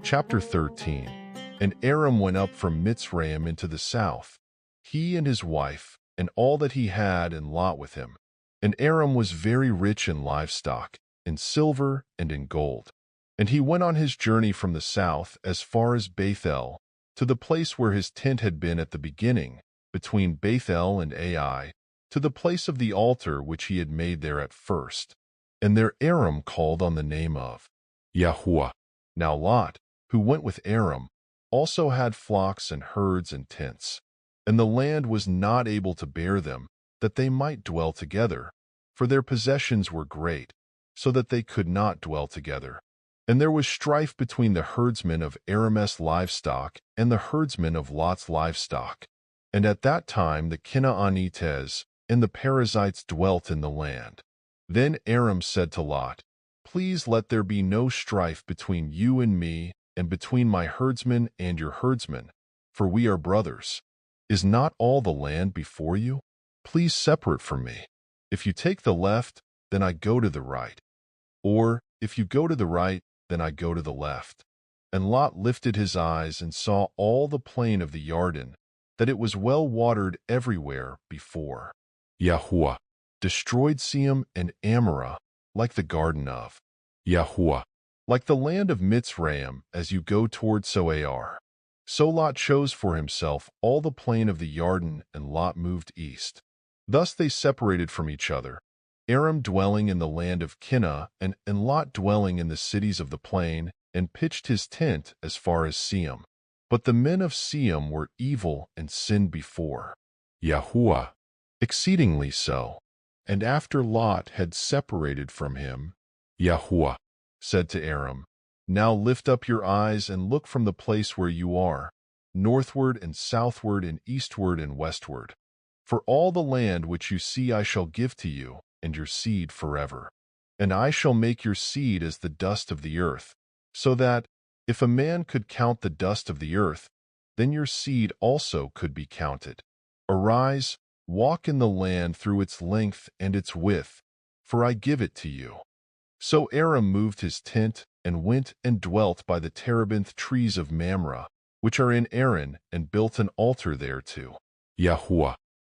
Chapter 13. And Aram went up from Mitzrayim into the south, he and his wife, and all that he had, and Lot with him. And Aram was very rich in livestock, in silver, and in gold. And he went on his journey from the south as far as Bethel, to the place where his tent had been at the beginning, between Bethel and Ai, to the place of the altar which he had made there at first. And there Aram called on the name of YAHUAH. Now Lot, who went with Aram, also had flocks and herds and tents. And the land was not able to bear them, that they might dwell together, for their possessions were great, so that they could not dwell together. And there was strife between the herdsmen of Aram's livestock and the herdsmen of Lot's livestock. And at that time the Canaanites and the Perizzites dwelt in the land. Then Aram said to Lot, Please let there be no strife between you and me, and between my herdsmen and your herdsmen, for we are brothers. Is not all the land before you? Please separate from me. If you take the left, then I go to the right. Or, if you go to the right, then I go to the left. And Lot lifted his eyes and saw all the plain of the Jordan, that it was well watered everywhere before. YAHUAH destroyed Sihon and Amorah, like the garden of YAHUAH, like the land of Mitzrayim as you go toward Soar. So Lot chose for himself all the plain of the Jordan, and Lot moved east. Thus they separated from each other, Aram dwelling in the land of Kinah, and Lot dwelling in the cities of the plain, and pitched his tent as far as Sihon. But the men of Sihon were evil and sinned before YAHUAH, exceedingly so. And after Lot had separated from him, YAHUAH said to Aram, Now lift up your eyes and look from the place where you are, northward and southward and eastward and westward. For all the land which you see I shall give to you, and your seed forever. And I shall make your seed as the dust of the earth, so that, if a man could count the dust of the earth, then your seed also could be counted. Arise, walk in the land through its length and its width, for I give it to you. So Aram moved his tent, and went and dwelt by the terebinth trees of Mamre, which are in Aran, and built an altar there to YAHUAH.